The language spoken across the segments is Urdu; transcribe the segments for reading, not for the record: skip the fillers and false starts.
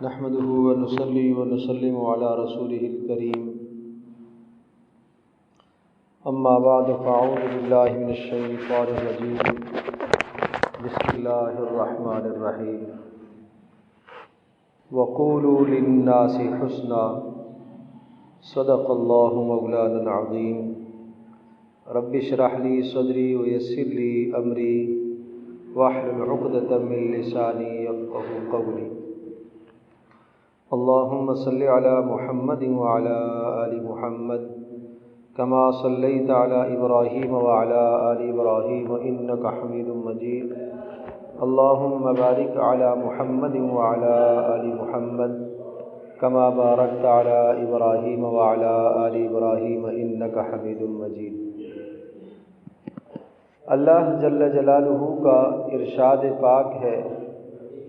نحمده ونصلي ونسلم على رسوله الكريم أما بعد فأعوذ بالله من الشيطان الرجيم بسم الله الرحمن الرحيم وقولوا للناس حسنا صدق الله مولانا العظيم رب اشرح لي صدري ويسر لي أمري واحلل عقدة من لساني يفقهوا قولي اللهم صل على محمد وعلى آل محمد كما صليت على إبراهيم وعلى آل إبراهيم إنك حميد مجيد اللهم بارك على محمد وعلى آل محمد كما باركت على إبراهيم وعلى آل إبراهيم إنك حميد مجيد۔ اللہ جل جلالہ کا ارشاد پاک ہے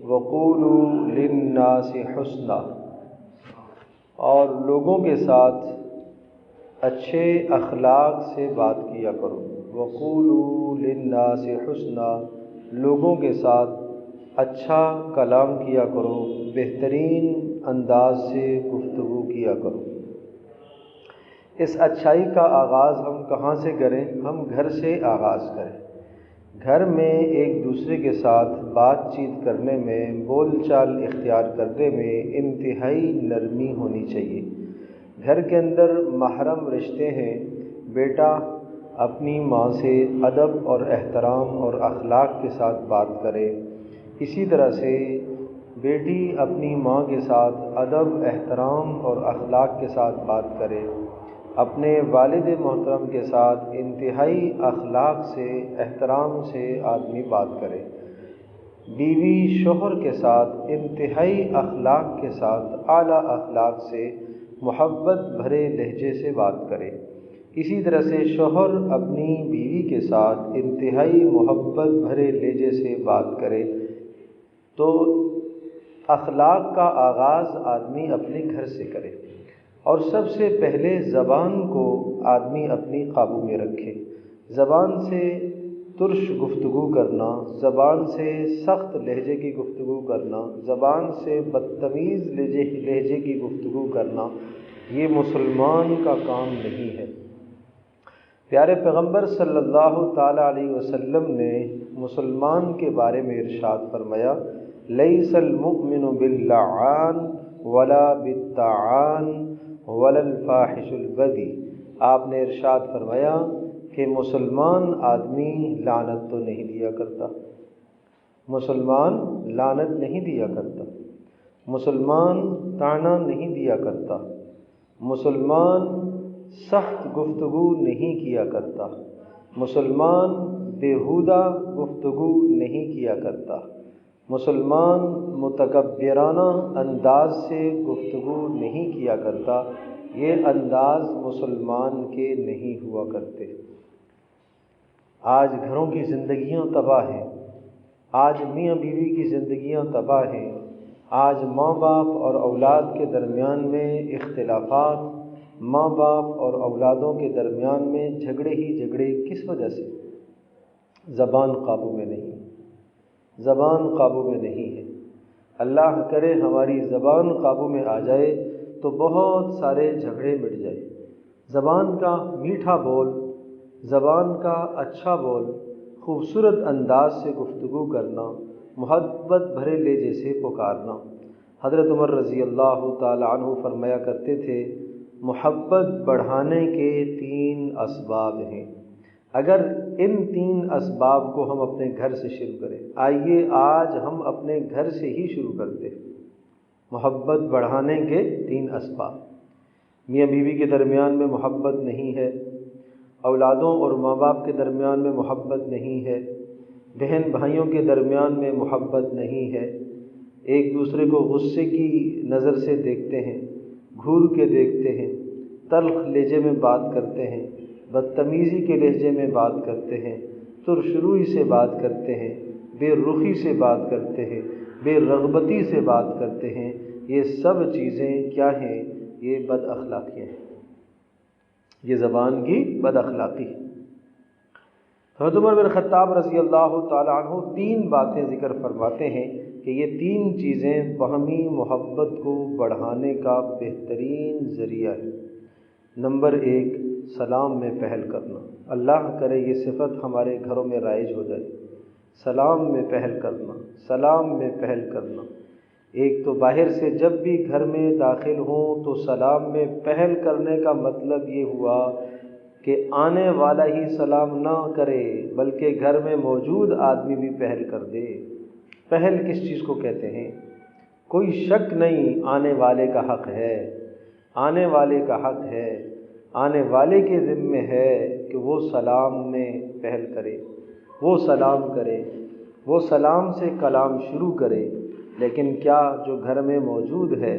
وَقُولُوا لِلنَّاسِ حُسْنًا، اور لوگوں کے ساتھ اچھے اخلاق سے بات کیا کرو۔ وَقُولُوا لِلنَّاسِ حُسْنًا، لوگوں کے ساتھ اچھا کلام کیا کرو، بہترین انداز سے گفتگو کیا کرو۔ اس اچھائی کا آغاز ہم کہاں سے کریں؟ ہم گھر سے آغاز کریں۔ گھر میں ایک دوسرے کے ساتھ بات چیت کرنے میں، بول چال اختیار کرنے میں انتہائی نرمی ہونی چاہیے۔ گھر کے اندر محرم رشتے ہیں، بیٹا اپنی ماں سے ادب اور احترام اور اخلاق کے ساتھ بات کرے، اسی طرح سے بیٹی اپنی ماں کے ساتھ ادب، احترام اور اخلاق کے ساتھ بات کرے۔ اپنے والد محترم کے ساتھ انتہائی اخلاق سے، احترام سے آدمی بات کرے۔ بیوی شوہر کے ساتھ انتہائی اخلاق کے ساتھ، اعلیٰ اخلاق سے، محبت بھرے لہجے سے بات کرے۔ اسی طرح سے شوہر اپنی بیوی کے ساتھ انتہائی محبت بھرے لہجے سے بات کرے۔ تو اخلاق کا آغاز آدمی اپنے گھر سے کرے، اور سب سے پہلے زبان کو آدمی اپنی قابو میں رکھے۔ زبان سے ترش گفتگو کرنا، زبان سے سخت لہجے کی گفتگو کرنا، زبان سے بدتمیز لہجے کی گفتگو کرنا، یہ مسلمان کا کام نہیں ہے۔ پیارے پیغمبر صلی اللہ تعالیٰ علیہ وسلم نے مسلمان کے بارے میں ارشاد فرمایا لیس المؤمن باللعان ولا بالطعان ولا الفاحش البذی۔ آپ نے ارشاد فرمایا کہ مسلمان آدمی لعنت تو نہیں دیا کرتا، مسلمان لعنت نہیں دیا کرتا، مسلمان طعنہ نہیں دیا کرتا، مسلمان سخت گفتگو نہیں کیا کرتا، مسلمان بیہودہ گفتگو نہیں کیا کرتا، مسلمان متکبرانہ انداز سے گفتگو نہیں کیا کرتا۔ یہ انداز مسلمان کے نہیں ہوا کرتے۔ آج گھروں کی زندگیاں تباہ ہیں، آج میاں بیوی کی زندگیاں تباہ ہیں، آج ماں باپ اور اولاد کے درمیان میں اختلافات، ماں باپ اور اولادوں کے درمیان میں جھگڑے ہی جھگڑے۔ کس وجہ سے؟ زبان قابو میں نہیں، زبان قابو میں نہیں ہے۔ اللہ کرے ہماری زبان قابو میں آ جائے تو بہت سارے جھگڑے مٹ جائے۔ زبان کا میٹھا بول، زبان کا اچھا بول، خوبصورت انداز سے گفتگو کرنا، محبت بھرے لہجے سے پکارنا۔ حضرت عمر رضی اللہ تعالی عنہ فرمایا کرتے تھے محبت بڑھانے کے 3 اسباب ہیں۔ اگر ان 3 اسباب کو ہم اپنے گھر سے شروع کریں، آئیے آج ہم اپنے گھر سے ہی شروع کرتے ہیں۔ محبت بڑھانے کے 3 اسباب۔ میاں بیوی کے درمیان میں محبت نہیں ہے، اولادوں اور ماں باپ کے درمیان میں محبت نہیں ہے، بہن بھائیوں کے درمیان میں محبت نہیں ہے، ایک دوسرے کو غصے کی نظر سے دیکھتے ہیں، گھور کے دیکھتے ہیں، تلخ لہجے میں بات کرتے ہیں، بدتمیزی کے لہجے میں بات کرتے ہیں، ترشروئی سے بات کرتے ہیں، بے رخی سے بات کرتے ہیں، بے رغبتی سے بات کرتے ہیں۔ یہ سب چیزیں کیا ہیں؟ یہ بد اخلاقیاں ہیں، یہ زبان کی بد اخلاقی ہے۔ حضرت عمر بن خطاب رضی اللہ تعالیٰ عنہ 3 باتیں ذکر فرماتے ہیں کہ یہ تین چیزیں باہمی محبت کو بڑھانے کا بہترین ذریعہ ہے۔ نمبر 1، سلام میں پہل کرنا۔ اللہ کرے یہ صفت ہمارے گھروں میں رائج ہو جائے، سلام میں پہل کرنا، سلام میں پہل کرنا۔ ایک تو باہر سے جب بھی گھر میں داخل ہوں تو سلام میں پہل کرنے کا مطلب یہ ہوا کہ آنے والا ہی سلام نہ کرے بلکہ گھر میں موجود آدمی بھی پہل کر دے۔ پہل کس چیز کو کہتے ہیں؟ کوئی شک نہیں، آنے والے کا حق ہے، آنے والے کا حق ہے، آنے والے کے ذمے ہے کہ وہ سلام میں پہل کرے، وہ سلام کرے، وہ سلام سے کلام شروع کرے۔ لیکن کیا جو گھر میں موجود ہے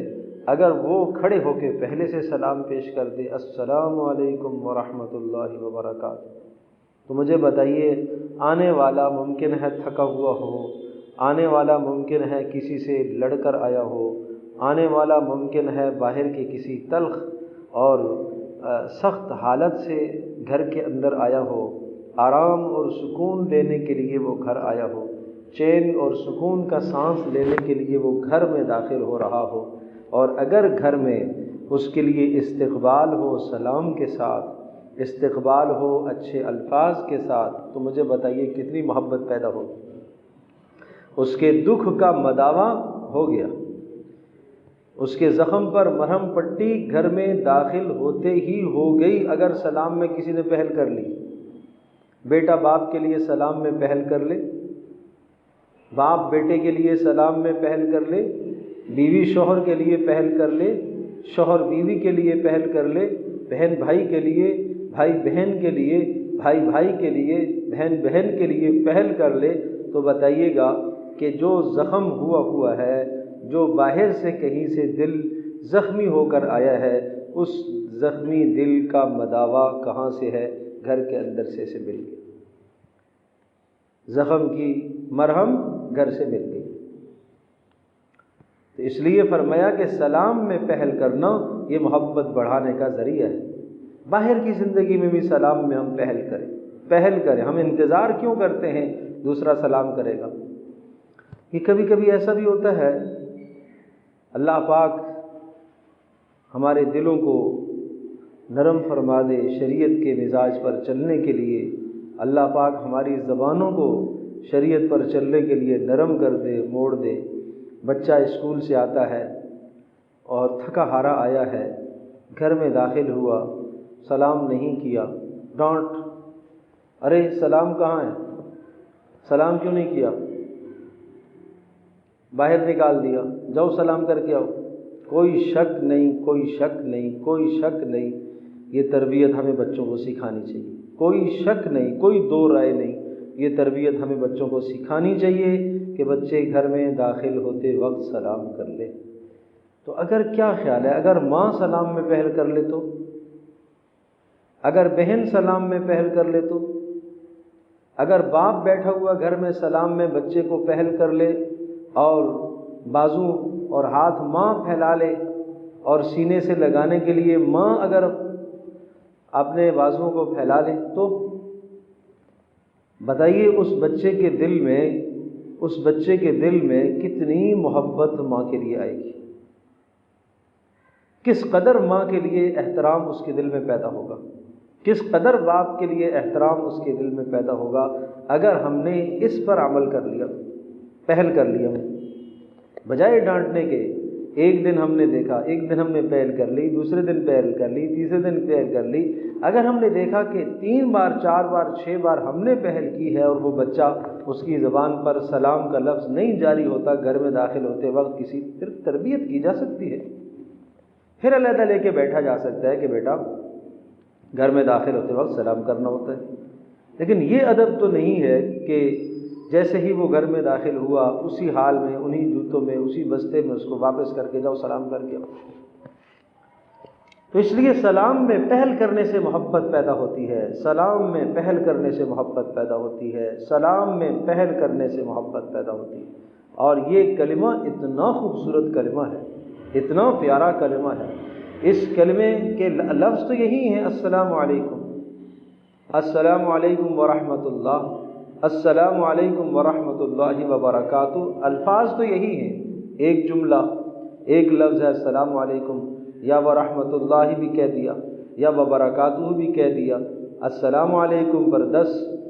اگر وہ کھڑے ہو کے پہلے سے سلام پیش کر دے، السلام علیکم ورحمۃ اللہ وبرکاتہ، تو مجھے بتائیے آنے والا ممکن ہے تھکا ہوا ہو، آنے والا ممکن ہے کسی سے لڑ کر آیا ہو، آنے والا ممکن ہے باہر کے کسی تلخ اور سخت حالت سے گھر کے اندر آیا ہو، آرام اور سکون لینے کے لیے وہ گھر آیا ہو، چین اور سکون کا سانس لینے کے لیے وہ گھر میں داخل ہو رہا ہو، اور اگر گھر میں اس کے لیے استقبال ہو سلام کے ساتھ، استقبال ہو اچھے الفاظ کے ساتھ، تو مجھے بتائیے کتنی محبت پیدا ہوگی۔ اس کے دکھ کا مداوا ہو گیا، اس کے زخم پر مرہم پٹی گھر میں داخل ہوتے ہی ہو گئی اگر سلام میں کسی نے پہل کر لی۔ بیٹا باپ کے لیے سلام میں پہل کر لے، باپ بیٹے کے لیے سلام میں پہل کر لے، بیوی شوہر کے لیے پہل کر لے، شوہر بیوی کے لیے پہل کر لے، بہن بھائی کے لیے، بھائی بہن کے لیے، بھائی بھائی کے لیے، بہن بہن کے لیے پہل کر لے، تو بتائیے گا کہ جو زخم ہوا ہے، جو باہر سے کہیں سے دل زخمی ہو کر آیا ہے، اس زخمی دل کا مداوا کہاں سے ہے؟ گھر کے اندر سے مل گیا، زخم کی مرہم گھر سے مل گئی۔ تو اس لیے فرمایا کہ سلام میں پہل کرنا یہ محبت بڑھانے کا ذریعہ ہے۔ باہر کی زندگی میں بھی سلام میں ہم پہل کریں۔ ہم انتظار کیوں کرتے ہیں دوسرا سلام کرے گا؟ یہ کبھی کبھی ایسا بھی ہوتا ہے، اللہ پاک ہمارے دلوں کو نرم فرما دے شریعت کے مزاج پر چلنے کے لیے، اللہ پاک ہماری زبانوں کو شریعت پر چلنے کے لیے نرم کر دے، موڑ دے۔ بچہ اسکول سے آتا ہے اور تھکا ہارا آیا ہے، گھر میں داخل ہوا، سلام نہیں کیا، ڈانٹ، ارے سلام کہاں ہے؟ سلام کیوں نہیں کیا؟ باہر نکال دیا، جاؤ سلام کر کے آؤ۔ کوئی شک نہیں، کوئی شک نہیں، کوئی شک نہیں، یہ تربیت ہمیں بچوں کو سکھانی چاہیے۔ کوئی شک نہیں، کوئی دو رائے نہیں، یہ تربیت ہمیں بچوں کو سکھانی چاہیے کہ بچے گھر میں داخل ہوتے وقت سلام کر لے۔ تو اگر کیا خیال ہے اگر ماں سلام میں پہل کر لے تو؟ اگر بہن سلام میں پہل کر لے تو؟ اگر باپ بیٹھا ہوا گھر میں سلام میں بچے کو پہل کر لے اور بازو اور ہاتھ ماں پھیلا لے اور سینے سے لگانے کے لیے ماں اگر اپنے بازوؤں کو پھیلا لے، تو بتائیے اس بچے کے دل میں کتنی محبت ماں کے لیے آئے گی، کس قدر ماں کے لیے احترام اس کے دل میں پیدا ہوگا، کس قدر باپ کے لیے احترام اس کے دل میں پیدا ہوگا اگر ہم نے اس پر عمل کر لیا، پہل کر لیا۔ بجائے ڈانٹنے کے ایک دن ہم نے دیکھا، ایک دن ہم نے پہل کر لی، دوسرے دن پہل کر لی، تیسرے دن پہل کر لی، اگر ہم نے دیکھا کہ 3 بار 4 بار 6 بار ہم نے پہل کی ہے اور وہ بچہ اس کی زبان پر سلام کا لفظ نہیں جاری ہوتا گھر میں داخل ہوتے وقت، پھر تربیت کی جا سکتی ہے، پھر علیحدہ لے کے بیٹھا جا سکتا ہے کہ بیٹا گھر میں داخل ہوتے وقت سلام کرنا ہوتا ہے۔ لیکن یہ ادب تو نہیں ہے کہ جیسے ہی وہ گھر میں داخل ہوا اسی حال میں، انہی جوتوں میں، اسی بستے میں اس کو واپس کر کے جاؤ سلام کر کے آؤ۔ تو اس لیے سلام میں پہل کرنے سے محبت پیدا ہوتی ہے، سلام میں پہل کرنے سے محبت پیدا ہوتی ہے، سلام میں پہل کرنے سے محبت پیدا ہوتی ہے۔ اور یہ کلمہ اتنا خوبصورت کلمہ ہے، اتنا پیارا کلمہ ہے، اس کلمے کے لفظ تو یہی ہیں، السلام علیکم، السلام علیکم ورحمۃ اللہ، السلام علیکم ورحمۃ اللہ وبرکاتہ، الفاظ تو یہی ہیں، ایک جملہ، ایک لفظ ہے السلام علیکم، یا ورحمۃ اللہ بھی کہہ دیا یا وبرکاتہ بھی کہہ دیا۔ السلام علیکم پر 10،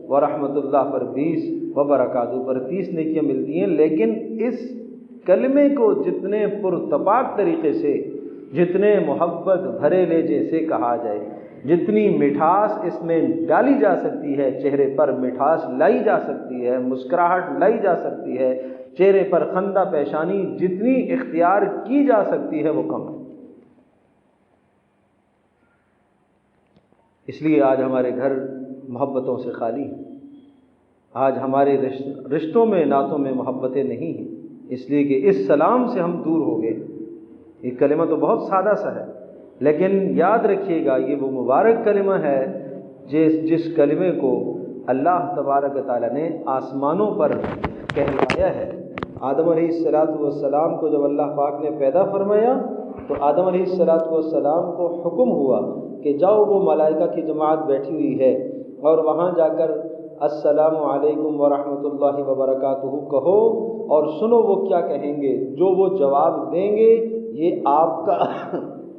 ورحمۃ اللہ پر 20، وبرکاتہ پر 30 نیکیاں ملتی ہیں۔ لیکن اس کلمے کو جتنے پرتپاک طریقے سے، جتنے محبت بھرے لہجے سے کہا جائے، جتنی مٹھاس اس میں ڈالی جا سکتی ہے، چہرے پر مٹھاس لائی جا سکتی ہے، مسکراہٹ لائی جا سکتی ہے، چہرے پر خندہ پیشانی جتنی اختیار کی جا سکتی ہے وہ کم ہے۔ اس لیے آج ہمارے گھر محبتوں سے خالی ہیں، آج ہمارے رشتوں میں، نعتوں میں محبتیں نہیں ہیں، اس لیے کہ اس سلام سے ہم دور ہو گئے۔ یہ کلمہ تو بہت سادہ سا ہے، لیکن یاد رکھیے گا یہ وہ مبارک کلمہ ہے جس کلمے کو اللہ تبارک و تعالیٰ نے آسمانوں پر کہلوایا ہے۔ آدم علیہ السلام کو جب اللہ پاک نے پیدا فرمایا تو آدم علیہ السلام کو حکم ہوا کہ جاؤ، وہ ملائکہ کی جماعت بیٹھی ہوئی ہے اور وہاں جا کر السلام علیکم ورحمۃ اللہ وبرکاتہ کہو اور سنو وہ کیا کہیں گے۔ جو وہ جواب دیں گے یہ آپ کا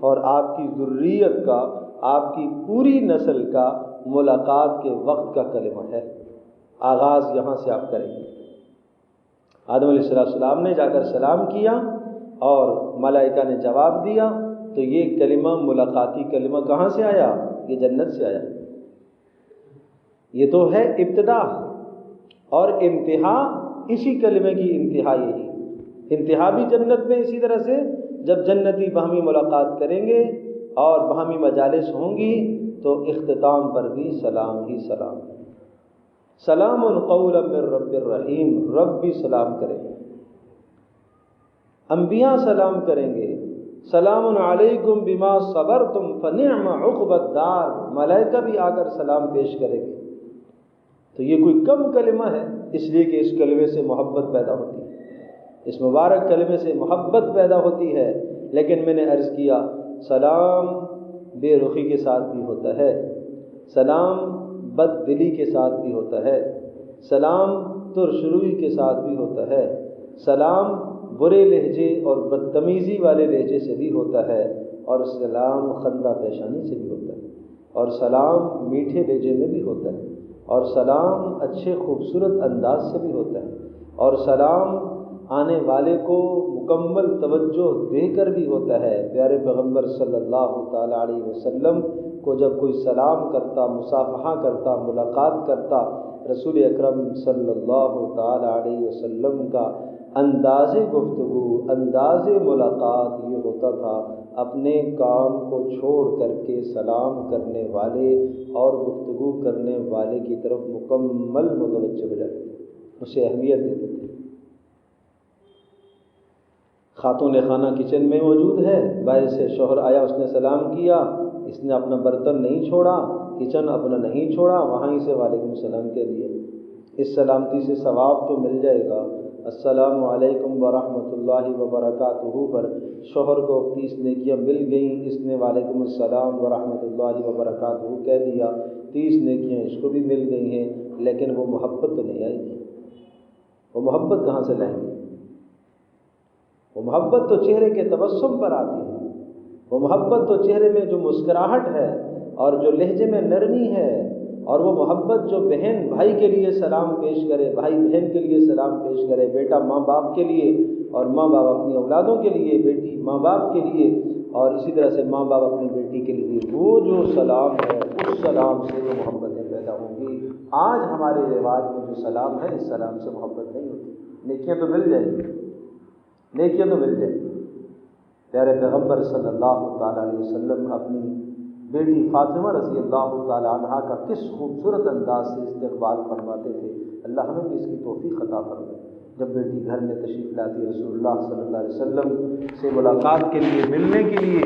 اور آپ کی ذریت کا، آپ کی پوری نسل کا ملاقات کے وقت کا کلمہ ہے۔ آغاز یہاں سے آپ کریں گے۔ آدم علیہ السلام نے جا کر سلام کیا اور ملائکہ نے جواب دیا، تو یہ کلمہ ملاقاتی کلمہ کہاں سے آیا؟ یہ جنت سے آیا۔ یہ تو ہے ابتدا، اور انتہا اسی کلمے کی انتہا یہی، انتہا بھی جنت میں اسی طرح سے جب جنتی باہمی ملاقات کریں گے اور باہمی مجالس ہوں گی تو اختتام پر بھی سلام ہی سلام ہے۔ سلام قولا من رب الرحیم، رب بھی سلام کریں گے، انبیاء سلام کریں گے، سلام علیکم بما صبرتم فنعم عقبی الدار، ملائکہ بھی آ کر سلام پیش کریں گے۔ تو یہ کوئی کم کلمہ ہے، اس لیے کہ اس کلمے سے محبت پیدا ہوتی ہے، اس مبارک کلمے سے محبت پیدا ہوتی ہے۔ لیکن میں نے عرض کیا سلام بے رخی کے ساتھ بھی ہوتا ہے، سلام بد دلی کے ساتھ بھی ہوتا ہے، سلام ترش روئی کے ساتھ بھی ہوتا ہے، سلام برے لہجے اور بدتمیزی والے لہجے سے بھی ہوتا ہے، اور سلام خندہ پیشانی سے بھی ہوتا ہے، اور سلام میٹھے لہجے میں بھی ہوتا ہے، اور سلام اچھے خوبصورت انداز سے بھی ہوتا ہے، اور سلام آنے والے کو مکمل توجہ دے کر بھی ہوتا ہے۔ پیارے پیغمبر صلی اللہ تعالیٰ علیہ وسلم کو جب کوئی سلام کرتا، مصافحہ کرتا، ملاقات کرتا، رسول اکرم صلی اللہ تعالیٰ علیہ وسلم کا انداز گفتگو، انداز ملاقات یہ ہوتا تھا، اپنے کام کو چھوڑ کر کے سلام کرنے والے اور گفتگو کرنے والے کی طرف مکمل متوجہ ہو جاتے تھے، اسے اہمیت دیتے تھے۔ خاتون خانہ کچن میں موجود ہے، باہر سے شوہر آیا، اس نے سلام کیا، اس نے اپنا برتن نہیں چھوڑا، کچن اپنا نہیں چھوڑا، وہاں ہی سے وعلیکم السلام کہہ دیا۔ اس سلامتی سے ثواب تو مل جائے گا۔ السلام علیکم ورحمۃ اللہ وبرکاتہ پر شوہر کو 30 نیکیاں مل گئیں، اس نے وعلیکم السلام ورحمۃ اللہ وبرکاتہ کہہ دیا، 30 نیکیاں اس کو بھی مل گئی ہیں، لیکن وہ محبت تو نہیں آئے گی۔ وہ محبت کہاں سے لائیں گے؟ وہ محبت تو چہرے کے تبسم پر آتی ہے، وہ محبت تو چہرے میں جو مسکراہٹ ہے اور جو لہجے میں نرمی ہے، اور وہ محبت جو بہن بھائی کے لیے سلام پیش کرے، بھائی بہن کے لیے سلام پیش کرے، بیٹا ماں باپ کے لیے، اور ماں باپ اپنی اولادوں کے لیے، بیٹی ماں باپ کے لیے، اور اسی طرح سے ماں باپ اپنی بیٹی کے لیے، وہ جو سلام ہے اس سلام سے جو محبتیں پیدا ہوں گی۔ آج ہمارے رواج میں جو سلام ہے اس سلام سے محبت نہیں ہوتی۔ نیکیاں تو مل جائیں گی، نیکیاں تو مل جائیں گی۔ پیارے پیغمبر صلی اللہ تعالیٰ علیہ وسلم اپنی بیٹی فاطمہ رضی اللہ تعالیٰ عنہا کا کس خوبصورت انداز سے استقبال فرماتے تھے، اللہ ہمیں بھی اس کی توفیق عطا فرمائے۔ جب بیٹی گھر میں تشریف لاتی، رسول اللہ صلی اللہ علیہ وسلم سے ملاقات کے لیے، ملنے کے لیے،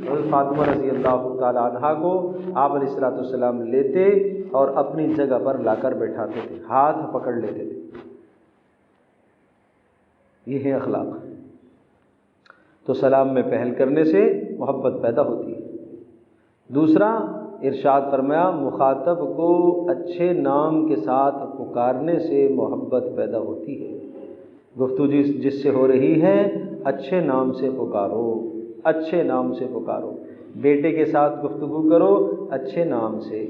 حضرت فاطمہ رضی اللہ تعالیٰ عنہا کو آپ علیہ السلام لیتے اور اپنی جگہ پر لا کر بیٹھاتے تھے، ہاتھ پکڑ لیتے تھے۔ یہ ہے اخلاق۔ تو سلام میں پہل کرنے سے محبت پیدا ہوتی ہے۔ دوسرا، ارشاد فرمایا مخاطب کو اچھے نام کے ساتھ پکارنے سے محبت پیدا ہوتی ہے۔ گفتگو جس سے ہو رہی ہے اچھے نام سے پکارو، اچھے نام سے پکارو۔ بیٹے کے ساتھ گفتگو کرو اچھے نام سے،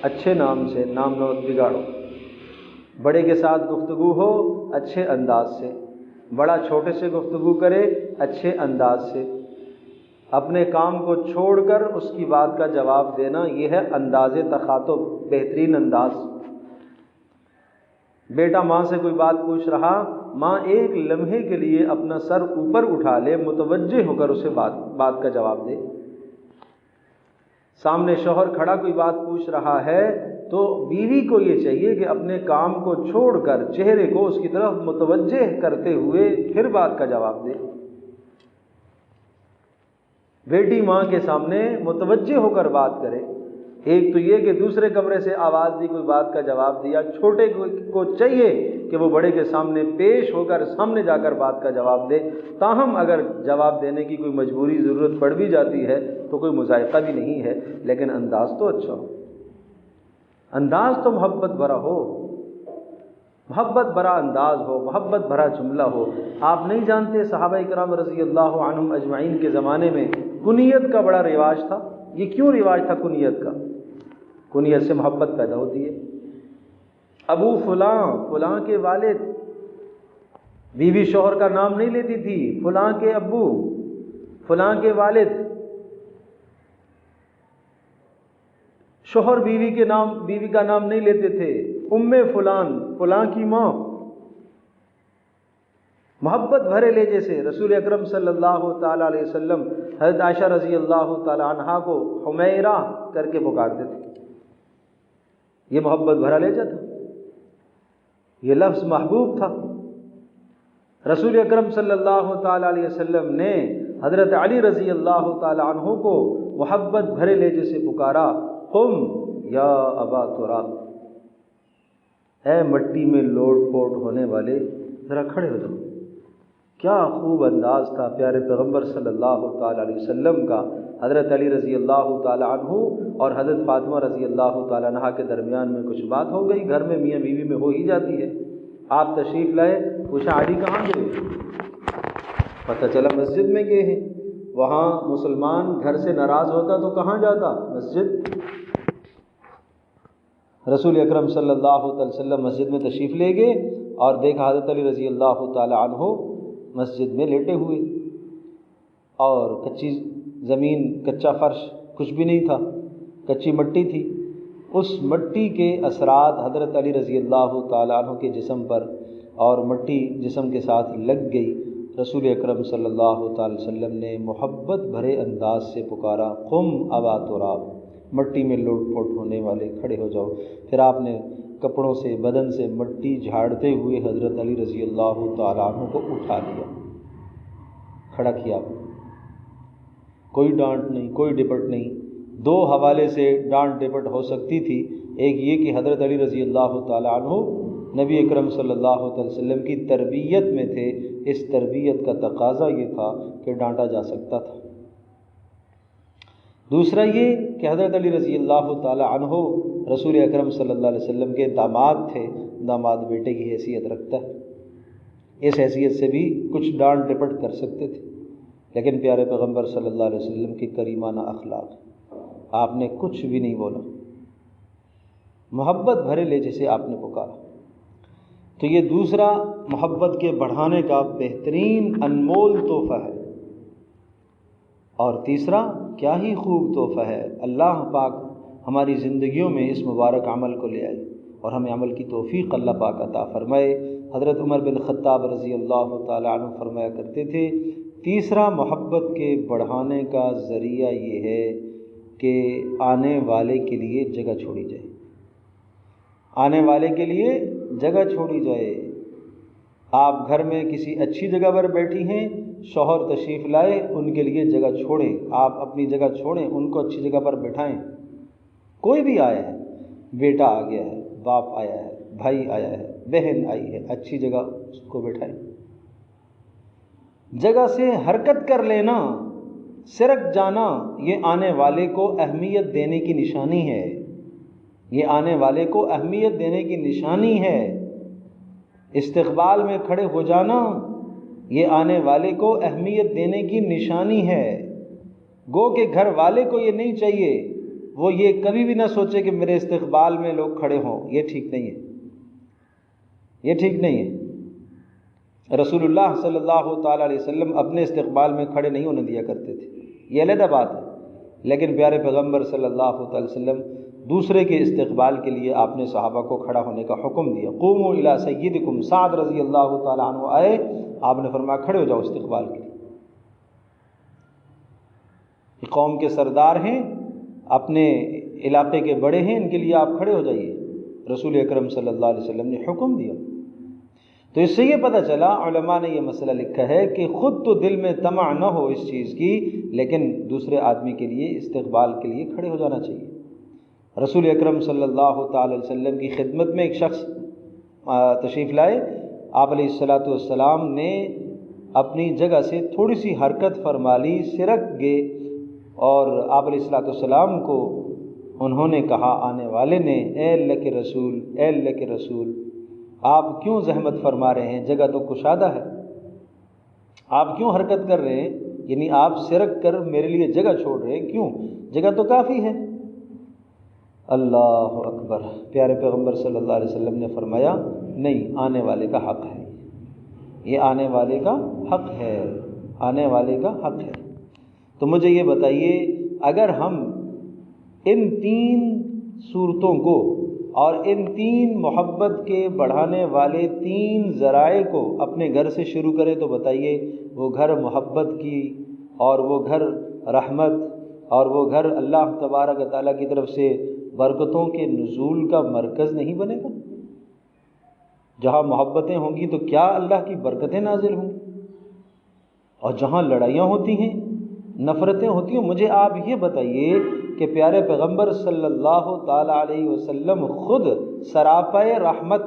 اچھے نام سے، نام نہ بگاڑو۔ بڑے کے ساتھ گفتگو ہو اچھے انداز سے، بڑا چھوٹے سے گفتگو کرے اچھے انداز سے۔ اپنے کام کو چھوڑ کر اس کی بات کا جواب دینا، یہ ہے انداز تخاطب، بہترین انداز۔ بیٹا ماں سے کوئی بات پوچھ رہا، ماں ایک لمحے کے لیے اپنا سر اوپر اٹھا لے، متوجہ ہو کر اسے بات کا جواب دے۔ سامنے شوہر کھڑا کوئی بات پوچھ رہا ہے تو بیوی کو یہ چاہیے کہ اپنے کام کو چھوڑ کر چہرے کو اس کی طرف متوجہ کرتے ہوئے پھر بات کا جواب دے۔ بیٹی ماں کے سامنے متوجہ ہو کر بات کرے۔ ایک تو یہ کہ دوسرے کمرے سے آواز دی، کوئی بات کا جواب دیا، چھوٹے کو چاہیے کہ وہ بڑے کے سامنے پیش ہو کر سامنے جا کر بات کا جواب دے۔ تاہم اگر جواب دینے کی کوئی مجبوری ضرورت پڑ بھی جاتی ہے تو کوئی مذائقہ بھی نہیں ہے، لیکن انداز تو اچھا ہو، انداز تو محبت بھرا ہو، محبت بھرا انداز ہو، محبت بھرا جملہ ہو۔ آپ نہیں جانتے صحابہ کرام رضی اللہ عنہم اجمعین کے زمانے میں کنیت کا بڑا رواج تھا۔ یہ کیوں رواج تھا کنیت کا؟ کنیت سے محبت پیدا ہوتی ہے۔ ابو فلاں، فلاں کے والد، بیوی شوہر کا نام نہیں لیتی تھی، فلاں کے ابو، فلاں کے والد۔ شوہر بیوی کا نام نہیں لیتے تھے، ام فلان، فلاں کی ماں۔ محبت بھرے لہجے سے رسول اکرم صلی اللہ تعالی علیہ وسلم حضرت عائشہ رضی اللہ تعالی عنہا کو حمیرہ کر کے پکارتے تھے۔ یہ محبت بھرا لہجہ تھا، یہ لفظ محبوب تھا۔ رسول اکرم صلی اللہ تعالی علیہ وسلم نے حضرت علی رضی اللہ تعالی عنہ کو محبت بھرے لہجے سے پکارا، قم یا ابا تراب، اے مٹی میں لوٹ پوٹ ہونے والے ذرا کھڑے ہو جاؤ۔ کیا خوب انداز تھا پیارے پیغمبر صلی اللہ تعالی علیہ وسلم کا۔ حضرت علی رضی اللہ تعالی عنہ اور حضرت فاطمہ رضی اللہ تعالی عنہا کے درمیان میں کچھ بات ہو گئی، گھر میں میاں بیوی میں ہو ہی جاتی ہے۔ آپ تشریف لائے، پوچھا علی کہاں گئے؟ پتہ چلا مسجد میں گئے ہیں۔ وہاں مسلمان گھر سے ناراض ہوتا تو کہاں جاتا؟ مسجد۔ رسول اکرم صلی اللہ علیہ وسلم مسجد میں تشریف لے گئے اور دیکھا حضرت علی رضی اللہ تعالی عنہ مسجد میں لیٹے ہوئے، اور کچی زمین، کچا فرش، کچھ بھی نہیں تھا، کچی مٹی تھی۔ اس مٹی کے اثرات حضرت علی رضی اللہ تعالی عنہ کے جسم پر، اور مٹی جسم کے ساتھ لگ گئی۔ رسول اکرم صلی اللہ تعالی وسلم نے محبت بھرے انداز سے پکارا، قم ابا تراب، مٹی میں لوٹ پوٹ ہونے والے کھڑے ہو جاؤ۔ پھر آپ نے کپڑوں سے، بدن سے مٹی جھاڑتے ہوئے حضرت علی رضی اللہ تعالی عنہ کو اٹھا لیا، کھڑا کیا۔ کوئی ڈانٹ نہیں، کوئی ڈپٹ نہیں۔ دو حوالے سے ڈانٹ ڈپٹ ہو سکتی تھی، ایک یہ کہ حضرت علی رضی اللہ تعالی عنہ نبی اکرم صلی اللہ علیہ وسلم کی تربیت میں تھے، اس تربیت کا تقاضا یہ تھا کہ ڈانٹا جا سکتا تھا۔ دوسرا یہ کہ حضرت علی رضی اللہ تعالی عنہ رسول اکرم صلی اللہ علیہ وسلم کے داماد تھے، داماد بیٹے کی حیثیت رکھتا ہے، اس حیثیت سے بھی کچھ ڈانٹ ڈپٹ کر سکتے تھے، لیکن پیارے پیغمبر صلی اللہ علیہ وسلم کی کریمانہ اخلاق، آپ نے کچھ بھی نہیں بولا، محبت بھرے لہجے سے آپ نے پکارا۔ تو یہ دوسرا محبت کے بڑھانے کا بہترین انمول تحفہ ہے۔ اور تیسرا کیا ہی خوب تحفہ ہے، اللہ پاک ہماری زندگیوں میں اس مبارک عمل کو لے آئے اور ہمیں عمل کی توفیق اللہ پاک عطا فرمائے۔ حضرت عمر بن خطاب رضی اللہ تعالی عنہ فرمایا کرتے تھے، تیسرا محبت کے بڑھانے کا ذریعہ یہ ہے کہ آنے والے کے لیے جگہ چھوڑی جائے، آنے والے کے لیے جگہ چھوڑی جائے۔ آپ گھر میں کسی اچھی جگہ پر بیٹھی ہیں، شوہر تشریف لائے، ان کے لیے جگہ چھوڑیں، آپ اپنی جگہ چھوڑیں، ان کو اچھی جگہ پر بٹھائیں۔ کوئی بھی آیا ہے، بیٹا آ گیا ہے، باپ آیا ہے، بھائی آیا ہے، بہن آئی ہے، اچھی جگہ اس کو بٹھائیں۔ جگہ سے حرکت کر لینا سرک جانا یہ آنے والے کو اہمیت دینے کی نشانی ہے، یہ آنے والے کو اہمیت دینے کی نشانی ہے۔ استقبال میں کھڑے ہو جانا یہ آنے والے کو اہمیت دینے کی نشانی ہے۔ گو کہ گھر والے کو یہ نہیں چاہیے، وہ یہ کبھی بھی نہ سوچے کہ میرے استقبال میں لوگ کھڑے ہوں، یہ ٹھیک نہیں ہے، یہ ٹھیک نہیں ہے۔ رسول اللہ صلی اللہ تعالیٰ علیہ وسلم اپنے استقبال میں کھڑے نہیں ہونے دیا کرتے تھے، یہ علیحدہ بات ہے، لیکن پیارے پیغمبر صلی اللہ تعالیٰ علیہ وسلم دوسرے کے استقبال کے لیے آپ نے صحابہ کو کھڑا ہونے کا حکم دیا۔ قوموا الی سیدکم، سعد رضی اللہ تعالیٰ عنہ آئے، آپ نے فرمایا کھڑے ہو جاؤ استقبال کے لیے، یہ قوم کے سردار ہیں، اپنے علاقے کے بڑے ہیں، ان کے لیے آپ کھڑے ہو جائیے۔ رسول اکرم صلی اللہ علیہ وسلم نے حکم دیا۔ تو اس سے یہ پتہ چلا، علماء نے یہ مسئلہ لکھا ہے کہ خود تو دل میں طمع نہ ہو اس چیز کی، لیکن دوسرے آدمی کے لیے استقبال کے لیے کھڑے ہو جانا چاہیے۔ رسول اکرم صلی اللہ تعالی علیہ وسلم کی خدمت میں ایک شخص تشریف لائے، آپ علیہ السلام نے اپنی جگہ سے تھوڑی سی حرکت فرما لی، سرک گئے، اور آپ علیہ السلام کو انہوں نے کہا، آنے والے نے، اے اللہ کے رسول، اے اللہ کے رسول، آپ کیوں زحمت فرما رہے ہیں؟ جگہ تو کشادہ ہے، آپ کیوں حرکت کر رہے ہیں؟ یعنی آپ سرک کر میرے لیے جگہ چھوڑ رہے ہیں، کیوں؟ جگہ تو کافی ہے۔ اللہ اکبر! پیارے پیغمبر صلی اللہ علیہ وسلم نے فرمایا، نہیں، آنے والے کا حق ہے، یہ آنے والے کا حق ہے، آنے والے کا حق ہے۔ تو مجھے یہ بتائیے، اگر ہم ان تین صورتوں کو اور ان تین محبت کے بڑھانے والے تین ذرائع کو اپنے گھر سے شروع کریں تو بتائیے وہ گھر محبت کی، اور وہ گھر رحمت، اور وہ گھر اللہ تبارک و تعالیٰ کی طرف سے برکتوں کے نزول کا مرکز نہیں بنے گا؟ جہاں محبتیں ہوں گی تو کیا اللہ کی برکتیں نازل ہوں گی؟ اور جہاں لڑائیاں ہوتی ہیں، نفرتیں ہوتی ہیں، مجھے آپ یہ بتائیے کہ پیارے پیغمبر صلی اللہ تعالیٰ علیہ وسلم خود سراپائے رحمت،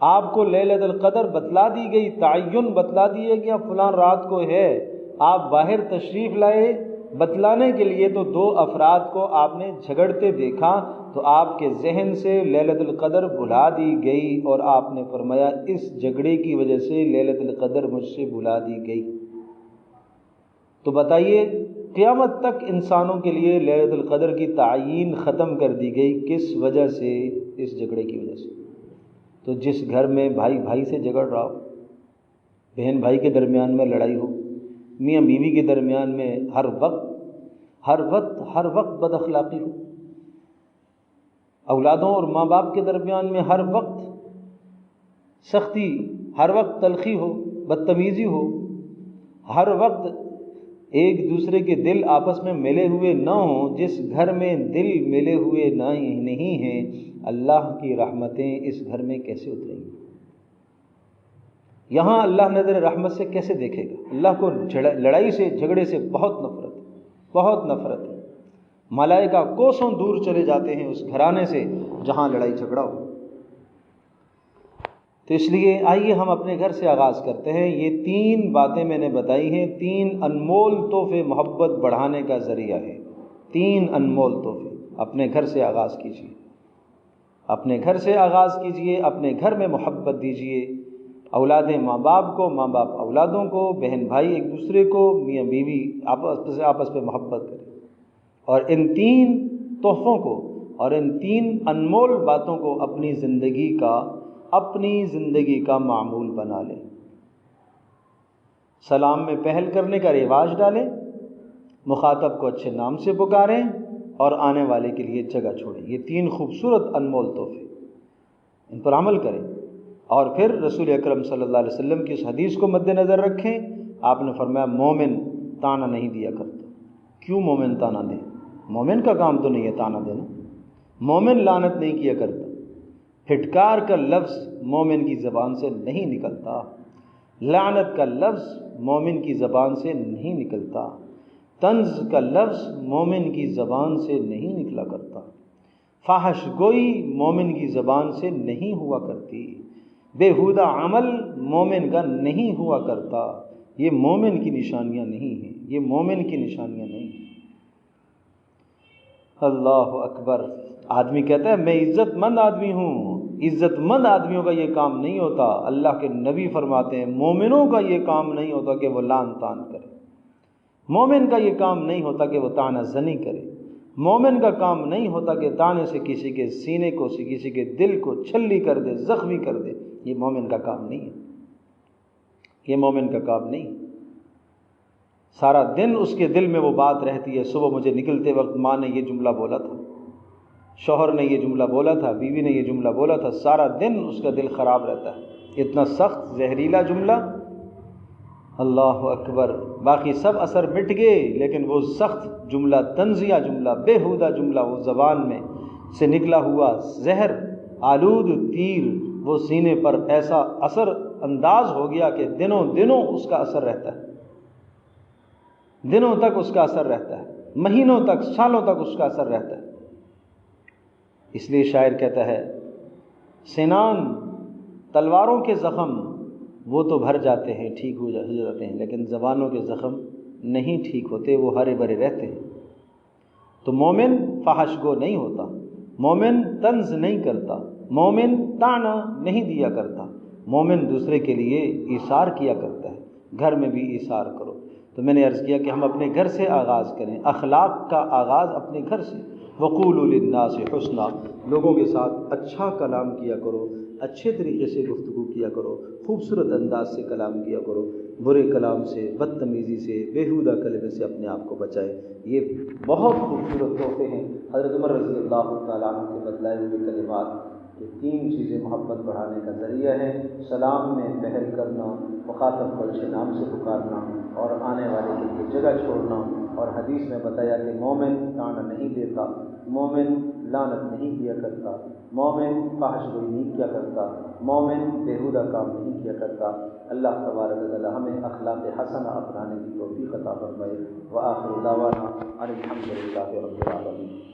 آپ کو لیلۃ القدر بتلا دی گئی، تعین بتلا دیے گیا فلاں رات کو ہے، آپ باہر تشریف لائے بتلانے کے لیے، تو دو افراد کو آپ نے جھگڑتے دیکھا تو آپ کے ذہن سے لیلۃ القدر بھلا دی گئی، اور آپ نے فرمایا اس جھگڑے کی وجہ سے لیلۃ القدر مجھ سے بھلا دی گئی۔ تو بتائیے، قیامت تک انسانوں کے لیے لیلۃ القدر کی تعین ختم کر دی گئی، کس وجہ سے؟ اس جھگڑے کی وجہ سے۔ تو جس گھر میں بھائی بھائی سے جھگڑ رہا ہو، بہن بھائی کے درمیان میں لڑائی ہو، میاں بیوی کے درمیان میں ہر وقت بد اخلاقی ہو، اولادوں اور ماں باپ کے درمیان میں ہر وقت سختی، ہر وقت تلخی ہو، بدتمیزی ہو، ہر وقت ایک دوسرے کے دل آپس میں ملے ہوئے نہ ہوں، جس گھر میں دل ملے ہوئے نہیں ہیں، اللہ کی رحمتیں اس گھر میں کیسے اتریں گی؟ یہاں اللہ نظر رحمت سے کیسے دیکھے گا؟ اللہ کو لڑائی سے، جھگڑے سے بہت نفرت ہے۔ ملائکہ کوسوں دور چلے جاتے ہیں اس گھرانے سے جہاں لڑائی جھگڑا ہو۔ تو اس لیے آئیے ہم اپنے گھر سے آغاز کرتے ہیں۔ یہ تین باتیں میں نے بتائی ہیں، تین انمول تحفے محبت بڑھانے کا ذریعہ ہے، تین انمول تحفے۔ اپنے گھر سے آغاز کیجیے، اپنے گھر سے آغاز کیجیے، اپنے گھر میں محبت دیجیے، اولادیں ماں باپ کو، ماں باپ اولادوں کو، بہن بھائی ایک دوسرے کو، میاں بیوی آپس میں محبت کریں، اور ان تین تحفوں کو اور ان تین انمول باتوں کو اپنی زندگی کا معمول بنا لیں۔ سلام میں پہل کرنے کا رواج ڈالیں، مخاطب کو اچھے نام سے پکاریں، اور آنے والے کے لیے جگہ چھوڑیں۔ یہ تین خوبصورت انمول تحفے، ان پر عمل کریں۔ اور پھر رسول اکرم صلی اللہ علیہ وسلم کی اس حدیث کو مد نظر رکھیں۔ آپ نے فرمایا مومن تانا نہیں دیا کرتا۔ کیوں مومن تانا دے؟ مومن کا کام تو نہیں ہے تانا دینا۔ مومن لعنت نہیں کیا کرتا، پھٹکار کا لفظ مومن کی زبان سے نہیں نکلتا، لعنت کا لفظ مومن کی زبان سے نہیں نکلتا، طنز کا لفظ مومن کی زبان سے نہیں نکلا کرتا، فحش گوئی مومن کی زبان سے نہیں ہوا کرتی، بےہودہ عمل مومن کا نہیں ہوا کرتا، یہ مومن کی نشانیاں نہیں ہیں، یہ مومن کی نشانیاں نہیں ہیں۔ اللہ اکبر۔ آدمی کہتا ہے میں عزت مند آدمی ہوں، عزت مند آدمیوں کا یہ کام نہیں ہوتا۔ اللہ کے نبی فرماتے ہیں مومنوں کا یہ کام نہیں ہوتا کہ وہ لان تان کرے، مومن کا یہ کام نہیں ہوتا کہ وہ طعنہ زنی کرے، مومن کا کام نہیں ہوتا کہ طعنے سے کسی کے سینے کو، کسی کے دل کو چھلی کر دے، زخمی کر دے۔ یہ مومن کا کام نہیں ہے، یہ مومن کا کام نہیں۔ سارا دن اس کے دل میں وہ بات رہتی ہے، صبح مجھے نکلتے وقت ماں نے یہ جملہ بولا تھا، شوہر نے یہ جملہ بولا تھا، بیوی نے یہ جملہ بولا تھا، سارا دن اس کا دل خراب رہتا ہے۔ اتنا سخت زہریلا جملہ، اللہ اکبر۔ باقی سب اثر مٹ گئے، لیکن وہ سخت جملہ، طنزیہ جملہ، بیہودہ جملہ، وہ زبان میں سے نکلا ہوا زہر آلود تیر وہ سینے پر ایسا اثر انداز ہو گیا کہ دنوں اس کا اثر رہتا ہے، دنوں تک اس کا اثر رہتا ہے، مہینوں تک، سالوں تک اس کا اثر رہتا ہے۔ اس لیے شاعر کہتا ہے سنان تلواروں کے زخم وہ تو بھر جاتے ہیں، ٹھیک ہو جاتے ہیں، لیکن زبانوں کے زخم نہیں ٹھیک ہوتے، وہ ہرے بھرے رہتے ہیں۔ تو مومن فحش گو نہیں ہوتا، مومن طنز نہیں کرتا، مومن طعنہ نہیں دیا کرتا، مومن دوسرے کے لیے ایثار کیا کرتا ہے۔ گھر میں بھی ایثار کرو۔ تو میں نے عرض کیا کہ ہم اپنے گھر سے آغاز کریں، اخلاق کا آغاز اپنے گھر سے۔ وقولوا للناس حسنا، لوگوں کے ساتھ اچھا کلام کیا کرو، اچھے طریقے سے گفتگو کیا کرو، خوبصورت انداز سے کلام کیا کرو، برے کلام سے، بدتمیزی سے، بیہودہ کلمے سے اپنے آپ کو بچائے۔ یہ بہت خوبصورت تحفے ہیں حضرت عمر رضی اللہ تعالیٰ عنہ کے بتلائے ہوئے کلمات۔ یہ تین چیزیں محبت بڑھانے کا ذریعہ ہے: سلام میں پہل کرنا، مخاطب کو اچھے نام سے پکارنا، اور آنے والے کے لیے جگہ چھوڑنا۔ اور حدیث میں بتایا کہ مومن طعنہ نہیں دیتا، مومن لعنت نہیں کیا کرتا، مومن فحش گوئی نہیں کیا کرتا، مومن بیہودہ کام نہیں کیا کرتا۔ اللہ تبارک و تعالی ہمیں اخلاق حسنہ اپنانے کی توفیق عطا فرمائے۔ وآخر دعوانا ان الحمد للہ رب العالمین۔